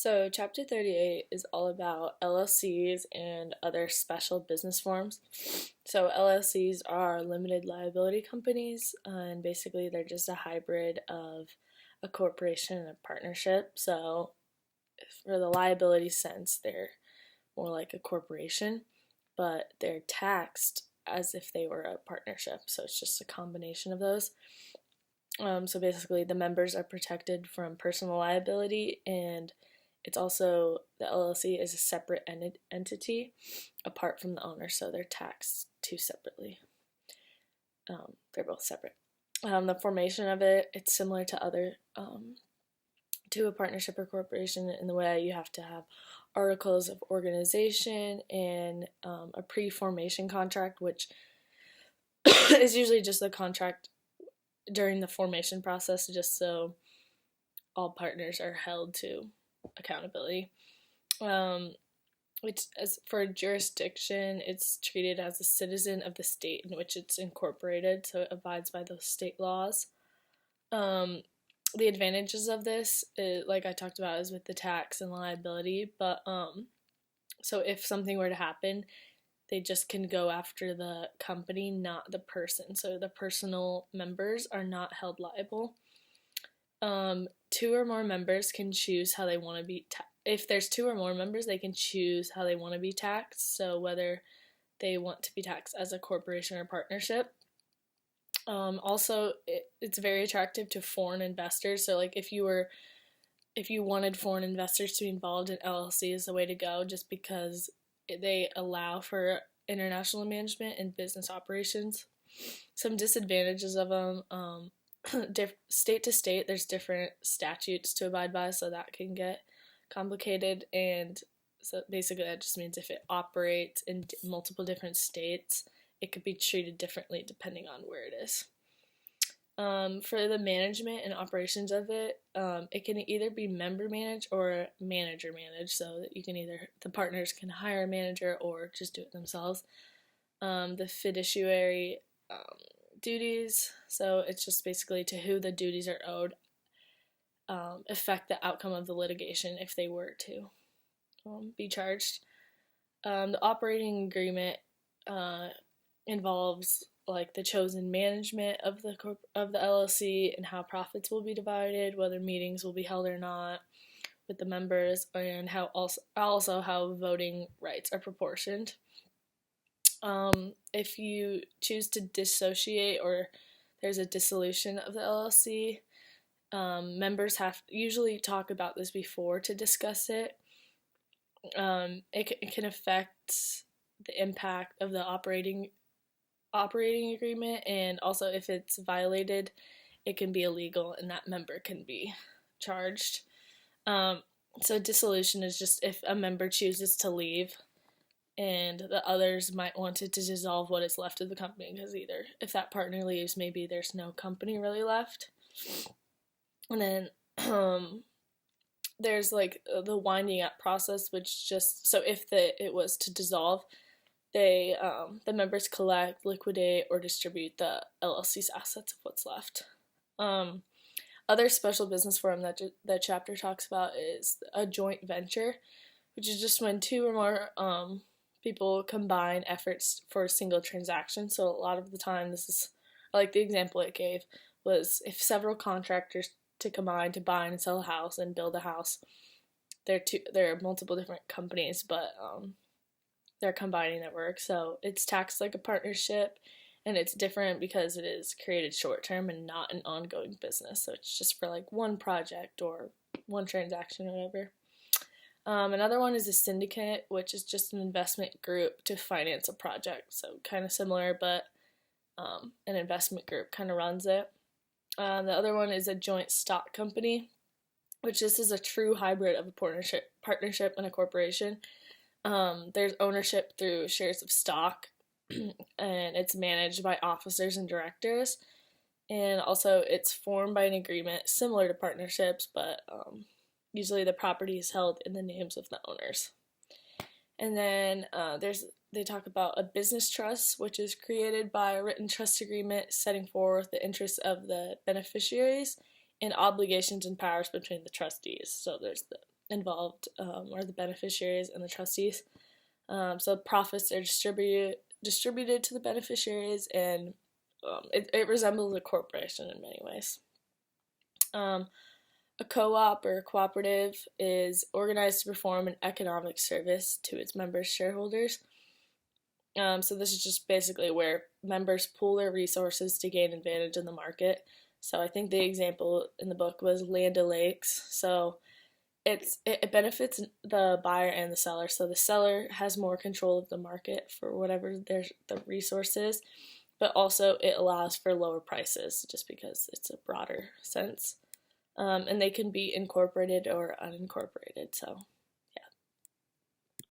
So, Chapter 38 is all about LLCs and other special business forms. So, LLCs are limited liability companies, and basically they're just a hybrid of a corporation and a partnership. So, for the liability sense, they're more like a corporation, but they're taxed as if they were a partnership. So, it's just a combination of those. So basically, the members are protected from personal liability, and it's also the LLC is a separate entity apart from the owner, so they're taxed two separately. They're both separate. The formation of it's similar to to a partnership or corporation in the way you have to have articles of organization and a pre-formation contract, which is usually just the contract during the formation process, just so all partners are held to accountability. Which, as for jurisdiction, it's treated as a citizen of the state in which it's incorporated, so it abides by those state laws. The advantages of this, like I talked about, is with the tax and liability, but so if something were to happen, they just can go after the company, not the person. So the personal members are not held liable. Two or more members can choose how they want to be if there's two or more members, they can choose how they want to be taxed. So whether they want to be taxed as a corporation or partnership. Also, it's very attractive to foreign investors. So like if you wanted foreign investors to be involved in LLC is the way to go, just because they allow for international management and business operations. Some disadvantages of them, state to state, there's different statutes to abide by, so that can get complicated. And so basically that just means if it operates in multiple different states, it could be treated differently depending on where it is. For the management and operations of it can either be member managed or manager managed, so that you can the partners can hire a manager or just do it themselves. The fiduciary duties, so it's just basically to who the duties are owed, affect the outcome of the litigation if they were to be charged. The operating agreement involves like the chosen management of the LLC and how profits will be divided, whether meetings will be held or not with the members, and how how voting rights are proportioned. If you choose to dissociate or there's a dissolution of the LLC, members usually talk about this before to discuss it. It can affect the impact of the operating agreement, and also if it's violated, it can be illegal and that member can be charged. So dissolution is just if a member chooses to leave and the others might want it to dissolve what is left of the company, because either if that partner leaves, maybe there's no company really left. And then there's like the winding up process, which just so if it was to dissolve, they the members collect, liquidate, or distribute the LLC's assets of what's left. Other special business form that the chapter talks about is a joint venture, which is just when two or more people combine efforts for a single transaction. So a lot of the time, this is like the example it gave was if several contractors to combine to buy and sell a house and build a house. There are multiple different companies, but they're combining their work, so it's taxed like a partnership, and it's different because it is created short term and not an ongoing business, so it's just for like one project or one transaction or whatever. Another one is a syndicate, which is just an investment group to finance a project, so kind of similar, but an investment group kind of runs it. The other one is a joint stock company, which this is a true hybrid of a partnership and a corporation. There's ownership through shares of stock, and it's managed by officers and directors, and also it's formed by an agreement similar to partnerships, but usually the property is held in the names of the owners. And then they talk about a business trust, which is created by a written trust agreement setting forth the interests of the beneficiaries and obligations and powers between the trustees. So there's involved are the beneficiaries and the trustees. So profits are distributed to the beneficiaries, and it resembles a corporation in many ways. A co-op or a cooperative is organized to perform an economic service to its members' shareholders. So this is just basically where members pool their resources to gain advantage in the market. So I think the example in the book was Land O'Lakes. So it benefits the buyer and the seller. So the seller has more control of the market for whatever the resource is, but also it allows for lower prices just because it's a broader sense. And they can be incorporated or unincorporated. So